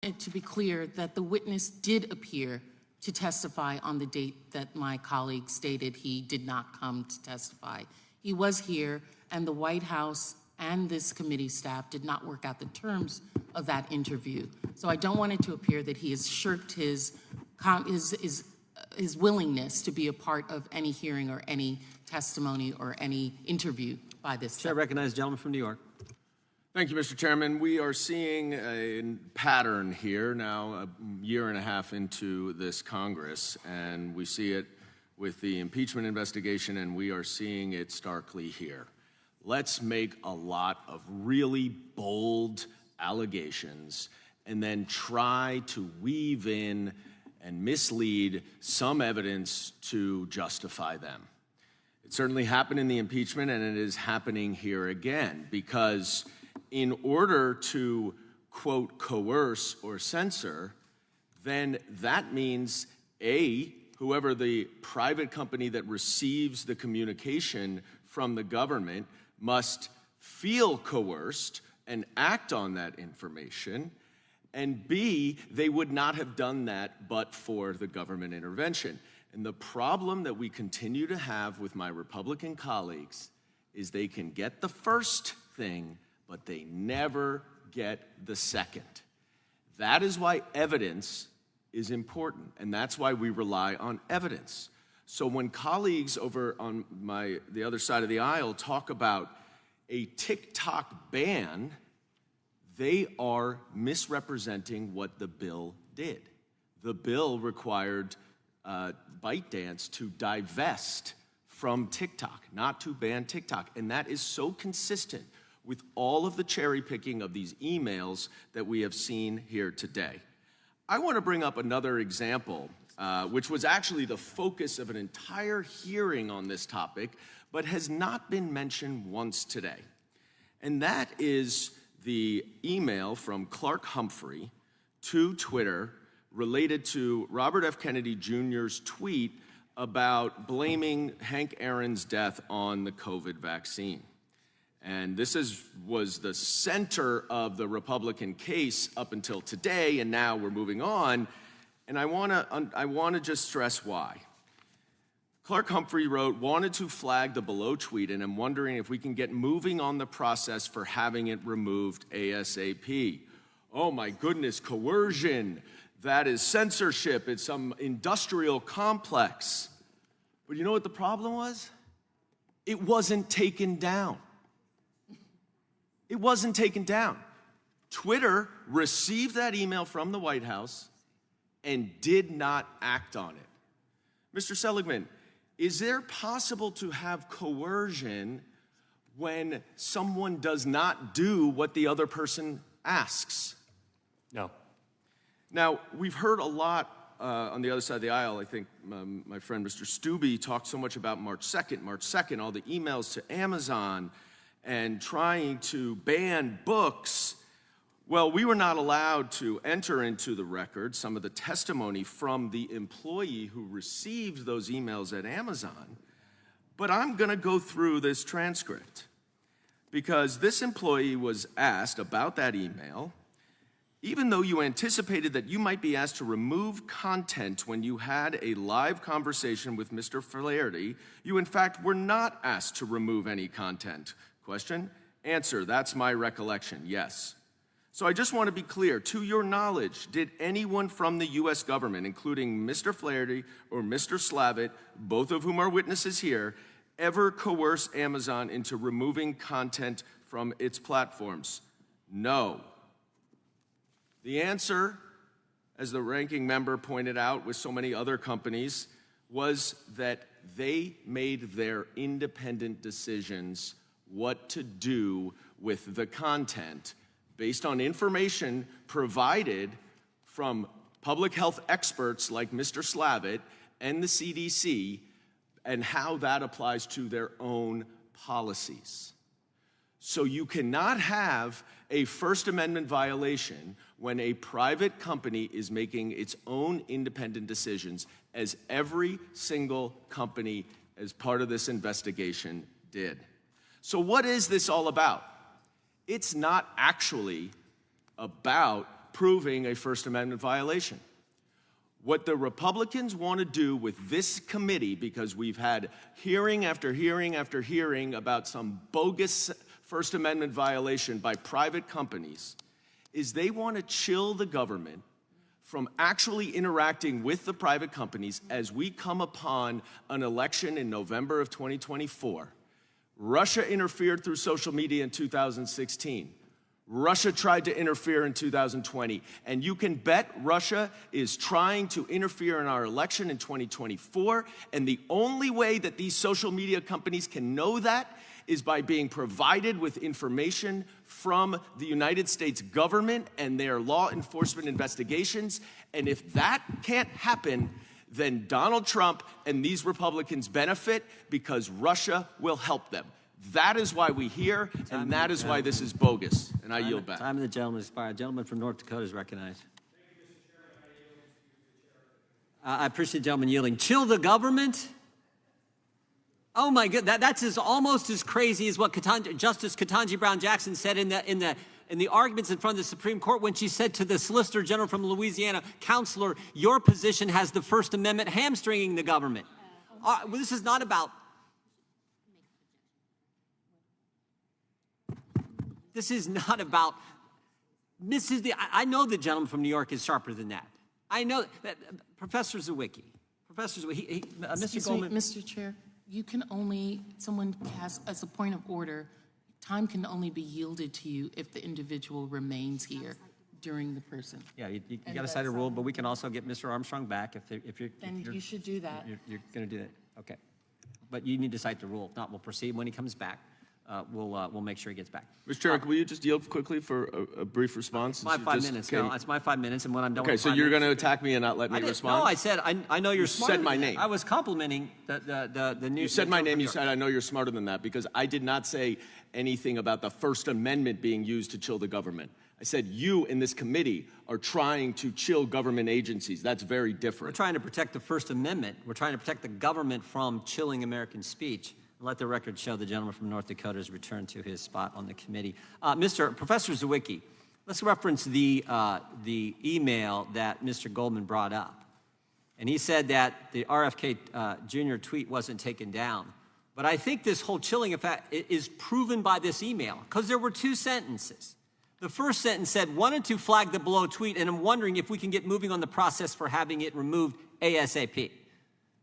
it to be clear that the witness did appear to testify on the date that my colleague stated he did not come to testify. He was here, and the White House and this committee staff did not work out the terms of that interview. So I don't want it to appear that he has shirked his willingness to be a part of any hearing or any testimony or any interview by this Chair recognizes the gentleman from New York. Thank you, Mr. Chairman. We are seeing a pattern here now, a year and a half into this Congress, and we see it with the impeachment investigation, and we are seeing it starkly here. Let's make a lot of really bold allegations and then try to weave in and mislead some evidence to justify them. It certainly happened in the impeachment, and it is happening here again, because in order to, quote, coerce or censor, then that means, A, whoever the private company that receives the communication from the government must feel coerced and act on that information, and B, they would not have done that but for the government intervention. And the problem that we continue to have with my Republican colleagues is they can get the first thing, but they never get the second. That is why evidence is important, and that's why we rely on evidence. So when colleagues over on the other side of the aisle talk about a TikTok ban, they are misrepresenting what the bill did. The bill required ByteDance to divest from TikTok, not to ban TikTok, and that is so consistent with all of the cherry picking of these emails that we have seen here today. I want to bring up another example, which was actually the focus of an entire hearing on this topic, but has not been mentioned once today. And that is the email from Clark Humphrey to Twitter related to Robert F. Kennedy Jr.'s tweet about blaming Hank Aaron's death on the COVID vaccine. And this was the center of the Republican case up until today, and now we're moving on. And I want to just stress why. Clark Humphrey wrote, "Wanted to flag the below tweet, and I'm wondering if we can get moving on the process for having it removed ASAP. Oh my goodness, coercion. That is censorship. It's some industrial complex." But you know what the problem was? It wasn't taken down. It wasn't taken down. Twitter received that email from the White House and did not act on it. Mr. Seligman, is there possible to have coercion when someone does not do what the other person asks? No. Now, we've heard a lot on the other side of the aisle. I think my friend Mr. Stubbe talked so much about March 2nd, all the emails to Amazon and trying to ban books. Well, we were not allowed to enter into the record some of the testimony from the employee who received those emails at Amazon, but I'm going to go through this transcript because this employee was asked about that email. Even though you anticipated that you might be asked to remove content when you had a live conversation with Mr. Flaherty, you in fact were not asked to remove any content. Question? Answer, that's my recollection, yes. So I just want to be clear, to your knowledge, did anyone from the U.S. government, including Mr. Flaherty or Mr. Slavitt, both of whom are witnesses here, ever coerce Amazon into removing content from its platforms? No. The answer, as the ranking member pointed out with so many other companies, was that they made their independent decisions what to do with the content based on information provided from public health experts like Mr. Slavitt and the CDC and how that applies to their own policies. So you cannot have a First Amendment violation when a private company is making its own independent decisions, as every single company as part of this investigation did. So what is this all about? It's not actually about proving a First Amendment violation. What the Republicans want to do with this committee, because we've had hearing after hearing after hearing about some bogus First Amendment violation by private companies, is they want to chill the government from actually interacting with the private companies as we come upon an election in November of 2024. Russia interfered through social media in 2016. Russia tried to interfere in 2020, and you can bet Russia is trying to interfere in our election in 2024, and the only way that these social media companies can know that is by being provided with information from the United States government and their law enforcement investigations, and if that can't happen, then Donald Trump and these Republicans benefit because Russia will help them. That is why we hear, and that is why this is bogus. And I yield back. Time of the gentleman expired. Gentleman from North Dakota is recognized. I appreciate the gentleman yielding. Chill the government? Oh my God, that's almost as crazy as what Justice Ketanji Brown Jackson said in the arguments in front of the Supreme Court when she said to the Solicitor General from Louisiana, "Counselor, your position has the First Amendment hamstringing the government." This is not about. This is not about. I know the gentleman from New York is sharper than that. I know that Professor Zawicki, Mr. Goldman. Mr. Chair, you can only, someone has, as a point of order, time can only be yielded to you if the individual remains here during the person. Yeah, you got to cite a rule, but we can also get Mr. Armstrong back if you're. Then you should do that. You're going to do that. Okay, but you need to cite the rule. If not, we'll proceed. When he comes back, we'll make sure he gets back. Mr. Chairman, will you just yield quickly for a brief response? My 5 minutes. No, it's my 5 minutes, and when I'm done. Okay, so you're going to attack me and not let me respond? No, I said I know you're smarter. You said my name. I was complimenting the new. You said my name. You said I know you're smarter than that because I did not say anything about the First Amendment being used to chill the government. I said you in this committee are trying to chill government agencies. That's very different. We're trying to protect the First Amendment. We're trying to protect the government from chilling American speech. Let the record show the gentleman from North Dakota has returned to his spot on the committee. Professor Zawicki, let's reference the email that Mr. Goldman brought up. And he said that the RFK Jr. tweet wasn't taken down. But I think this whole chilling effect is proven by this email, because there were two sentences. The first sentence said, "Wanted to flag the below tweet, and I'm wondering if we can get moving on the process for having it removed ASAP."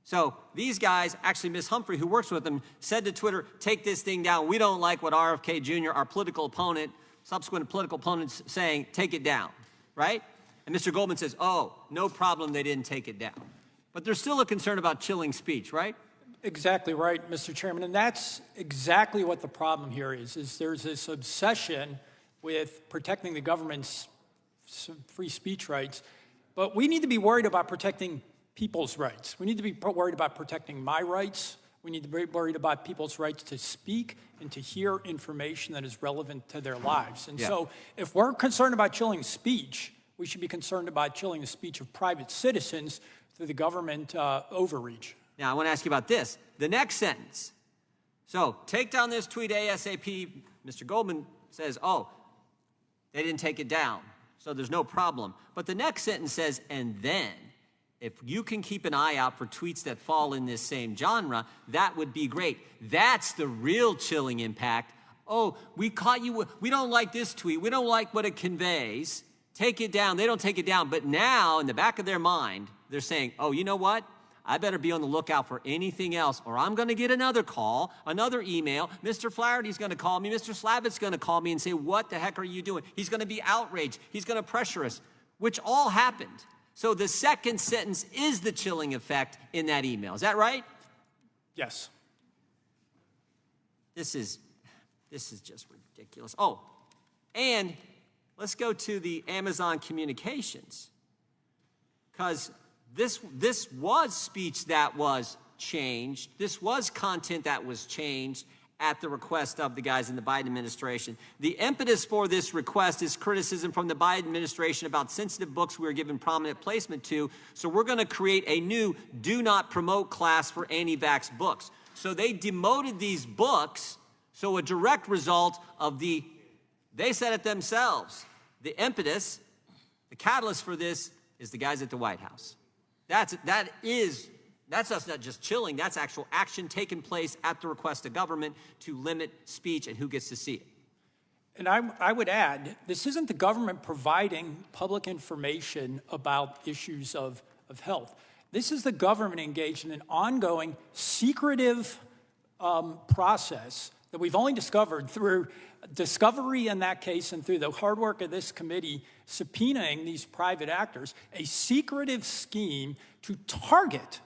So these guys, actually Ms. Humphrey, who works with them, said to Twitter, "Take this thing down. We don't like what RFK Jr., our political opponent, subsequent political opponents saying, take it down," right? And Mr. Goldman says, "Oh, no problem, they didn't take it down." But there's still a concern about chilling speech, right? Exactly right, Mr. Chairman. And that's exactly what the problem here is there's this obsession with protecting the government's free speech rights. But we need to be worried about protecting people's rights. We need to be worried about protecting my rights. We need to be worried about people's rights to speak and to hear information that is relevant to their lives. And so if we're concerned about chilling speech, we should be concerned about chilling the speech of private citizens through the government overreach. Now, I want to ask you about this. The next sentence. So, take down this tweet ASAP. Mr. Goldman says, "Oh, they didn't take it down, so there's no problem." But the next sentence says, "And then, if you can keep an eye out for tweets that fall in this same genre, that would be great." That's the real chilling impact. "Oh, we caught you. We don't like this tweet. We don't like what it conveys. Take it down." They don't take it down. But now, in the back of their mind, they're saying, "Oh, you know what? I better be on the lookout for anything else, or I'm going to get another call, another email. Mr. Flaherty's going to call me. Mr. Slavitt's going to call me and say, 'What the heck are you doing?' He's going to be outraged. He's going to pressure us," which all happened. So the second sentence is the chilling effect in that email. Is that right? Yes. This is just ridiculous. Oh, and let's go to the Amazon communications, because this was speech that was changed. This was content that was changed at the request of the guys in the Biden administration. The impetus for this request is criticism from the Biden administration about sensitive books we were given prominent placement to. So we're going to create a new do not promote class for anti-vax books. So they demoted these books. So a direct result of they said it themselves, the impetus The catalyst for this is the guys at the White House. That's us not just chilling, that's actual action taking place at the request of government to limit speech and who gets to see it. And I would add, this isn't the government providing public information about issues of health. This is the government engaged in an ongoing, secretive process that we've only discovered through discovery in that case and through the hard work of this committee subpoenaing these private actors, a secretive scheme to target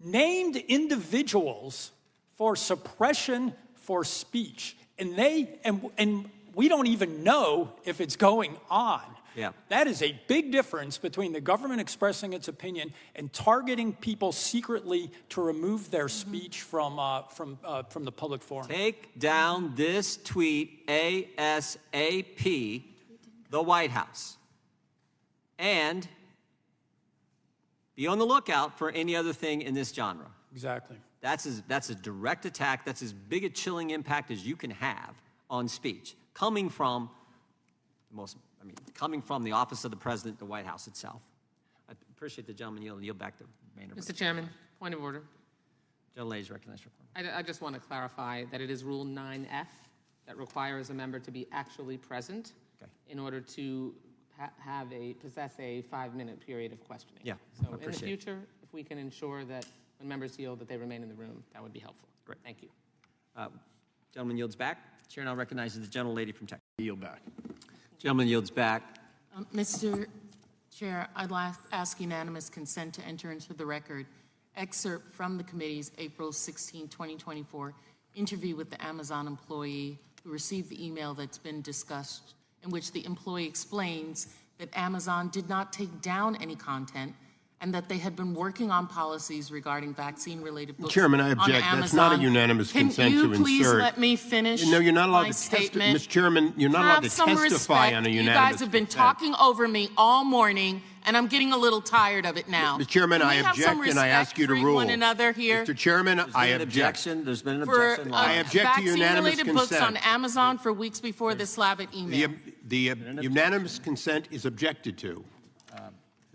named individuals for suppression for speech. And we don't even know if it's going on. Yeah. That is a big difference between the government expressing its opinion and targeting people secretly to remove their speech from the public forum. Take down this tweet ASAP, the White House. And be on the lookout for any other thing in this genre. Exactly. That's a direct attack. That's as big a chilling impact as you can have on speech, coming from the office of the president, the White House itself. I appreciate the gentleman yield back to Maynard. Mr. Chairman, point of order. Gentlelady is recognized for point. I just want to clarify that it is Rule 9F that requires a member to be actually present in order to possess a 5-minute period of questioning. Yeah, So I in the appreciate it. future, if we can ensure that when members yield that they remain in the room, that would be helpful. Great. Thank you. Gentleman yields back. Chair now recognizes the gentlelady from Texas. Yield back. Gentleman yields back. Mr. Chair, I'd ask unanimous consent to enter into the record excerpt from the committee's April 16, 2024 interview with the Amazon employee who received the email that's been discussed, in which the employee explains that Amazon did not take down any content and that they had been working on policies regarding vaccine-related books. Chairman, I object. On That's not a Amazon. unanimous consent to insert. Can you please let me finish? No, you're not allowed my to statement? Mr. Chairman, you're not allowed to Have some testify respect. on a You unanimous guys have been consent. talking over me all morning, and I'm getting a little tired of it now. Mr. Chairman, Can I we have some object and I ask you to respect for rule. one another here? Mr. Chairman, There's I been an object. objection. There's been an For objection. I object to unanimous vaccine-related books on consent. Amazon for weeks before the Slavic email. The unanimous consent is objected to.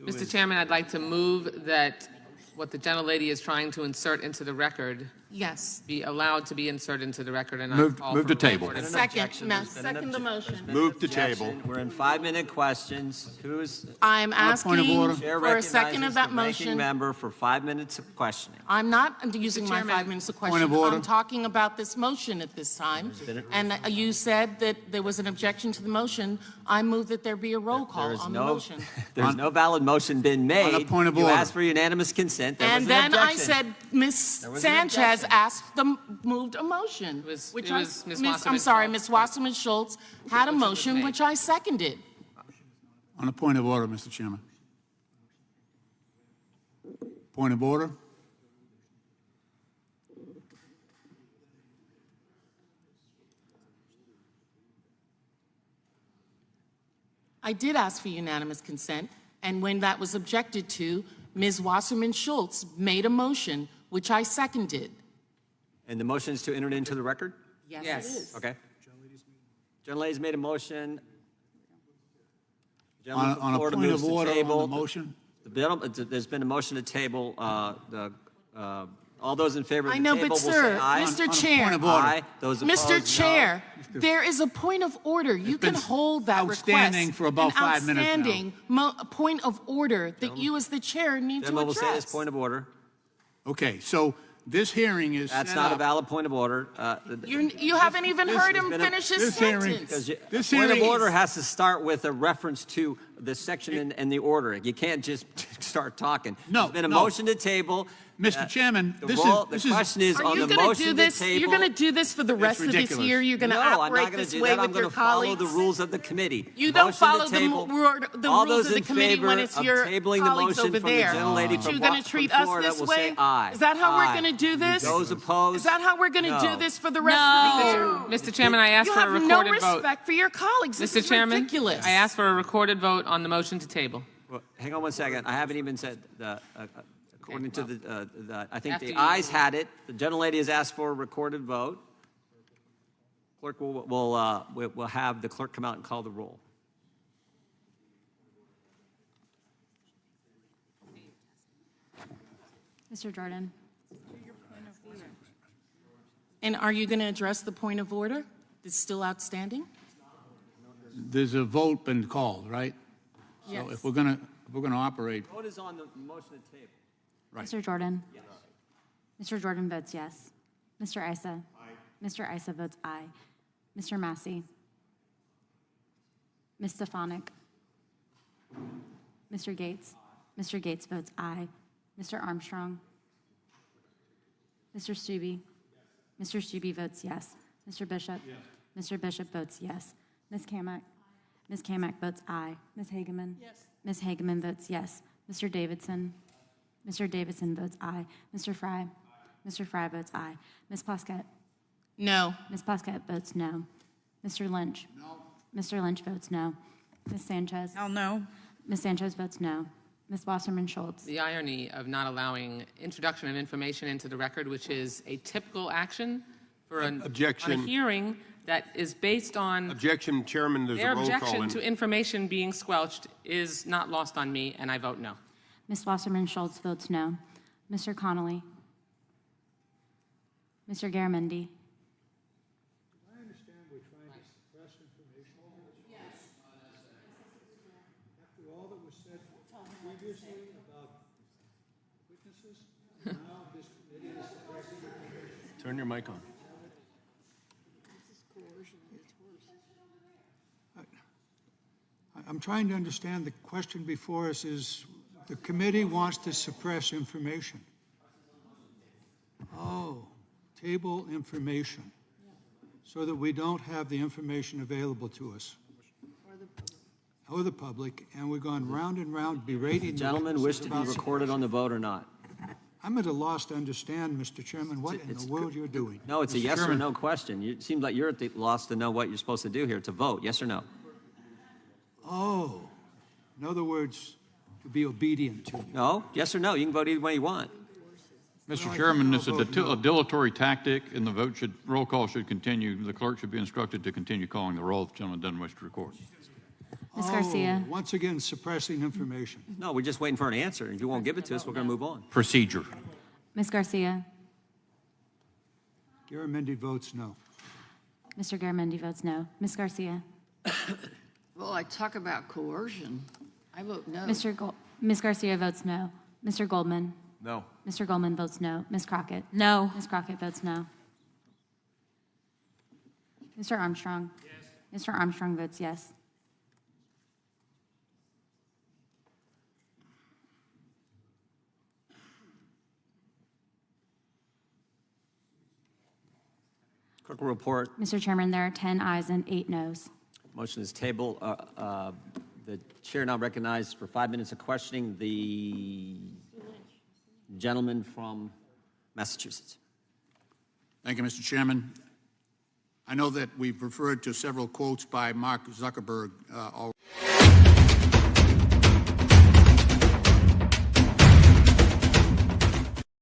Mr. Chairman, I'd like to move that what the gentlelady is trying to insert into the record Yes. be allowed to be inserted into the record and Move- not call move for to table. recorded. Second, second the motion. Move to table. We're in 5-minute questions. Who's I'm asking Chair for a second of recognizes that the ranking motion. member for 5 minutes of questioning. I'm not using my Chairman. 5 minutes of question. I'm talking about this motion at this time. And you said that there was an objection to the motion. I move that there be a roll call There's on the no, motion. there's no valid motion been made. On a point of you order. asked for unanimous consent. There And was an then I objection. said, Ms. was an Sanchez objection. moved a motion. It was which Ms. I'm Wasserman sorry, Schultz. Ms. Wasserman Schultz had a Motion was motion made. which I seconded. On a point of order, Mr. Chairman. Point of order. I did ask for unanimous consent, and when that was objected to, Ms. Wasserman Schultz made a motion which I seconded. And the motion is to enter it into the record? Yes, Yes. it is. Okay. Gentlelady's made a motion. On Gentleman from a Florida point moves of to order on table. the motion. There's been a motion to table. All those in favor of I the know, table but will sir, say aye. Mr. On a Chair, point of order. Aye. Those opposed, Mr. no. Chair, there is a point of order. You can been hold that request. outstanding for about 5 minutes now. Outstanding point of order that you as the chair need to Gentleman will say this address. point of order. Okay, so this hearing is That's set not a up- valid point of order. You haven't even heard him finish his this hearing- sentence. This Point of hearing order is- has to start with a reference to the section and the order. You can't just start talking. No, There's been a no. motion to table. Mr. Chairman, The this question is Are on you the going to motion do this? to table. You're going to do this for the rest of this ridiculous. year? You're going to No, I'm not operate going to this do way that. I'm with going your to follow colleagues? the rules of the committee. You don't Motion to follow the table. the All rules those of the in committee when favor it's of your tabling the colleagues motion over from the there. gentlelady You're from going to treat from us Florida this will way? say aye. Is that how Aye. we're going to do this? Those opposed? Is that how we're going to No. do this for the rest of the year? Mr. Chairman, I asked You for a have no recorded vote. respect for your colleagues. This Mr. is Chairman, ridiculous. I asked for a recorded vote on the motion to table. Well, hang on one second. I haven't even said according to the I think After the you- ayes had it. The gentlelady has asked for a recorded vote. Clerk will have the clerk come out and call the roll. Mr. Jordan. And are you going to address the point of order? It's still outstanding? There's a vote been called, right? Yes. So if we're gonna operate, Vote is on the motion to table. right. Mr. Jordan. Mr. Jordan votes yes. Mr. Issa. Mr. Issa votes aye. Mr. Massey. Ms. Stefanik. Mr. Gates. Mr. Gates votes aye. Mr. Armstrong. Mr. Stubbe. Mr. Stubbe votes yes. Mr. Bishop. Mr. Bishop votes yes. Ms. Kamak. Ms. Kamak votes aye. Ms. Hageman. Ms. Hageman votes yes. Mr. Davidson. Mr. Davidson votes aye. Mr. Fry. Mr. Fry votes aye. Ms. Plaskett. No. Ms. Plaskett votes no. Mr. Lynch. No. Mr. Lynch votes no. Ms. Sanchez. Hell no. Ms. Sanchez votes no. Ms. Wasserman Schultz. The irony of not allowing introduction of information into the record, which is a typical action for on a Objection. hearing that is based on Objection, Chairman, there's a their roll call. objection in. to information being squelched is not lost on me, and I vote no. Ms. Wasserman Schultz votes no. Mr. Connolly. Mr. Garamendi. I understand we're trying to suppress information. Yes. After all that was said previously about witnesses, now this committee is suppressing information. Turn your mic on. I'm trying to understand, the question before us is, the committee wants to suppress information. Oh, table information, so that we don't have the information available to us. Or the public, and we've gone round and round berating the Gentlemen, wish witnesses to be about recorded on the vote or not? I'm at a loss to understand, Mr. Chairman, what in the world you're doing. No, it's a Mr. yes or Chairman. no question. It seems like you're at the loss to know what you're supposed to do here. It's a vote, yes or no? Oh, in other words, to be obedient to. No, yes or no. You can vote either way you want. Well, Mr. I Chairman, think this I'll is vote no. a dilatory tactic, and the roll call should continue. The clerk should be instructed to continue calling the roll if the gentleman doesn't wish to record. Ms. Garcia. Once again, suppressing information. No, we're just waiting for an answer. If you won't give it to us, we're going to move on. Procedure. Ms. Garcia. Garamendi votes no. Mr. Garamendi votes no. Ms. Garcia. Well, I talk about coercion. I vote no. Ms. Garcia votes no. Mr. Goldman. No. Mr. Goldman votes no. Ms. Crockett. No. Ms. Crockett votes no. Mr. Armstrong. Yes. Mr. Armstrong votes yes. Clerk will report. Mr. Chairman, there are 10 ayes and 8 noes. Motion is tabled. The chair now recognizes for 5 minutes of questioning the gentleman from Massachusetts. Thank you, Mr. Chairman. I know that we've referred to several quotes by Mark Zuckerberg already.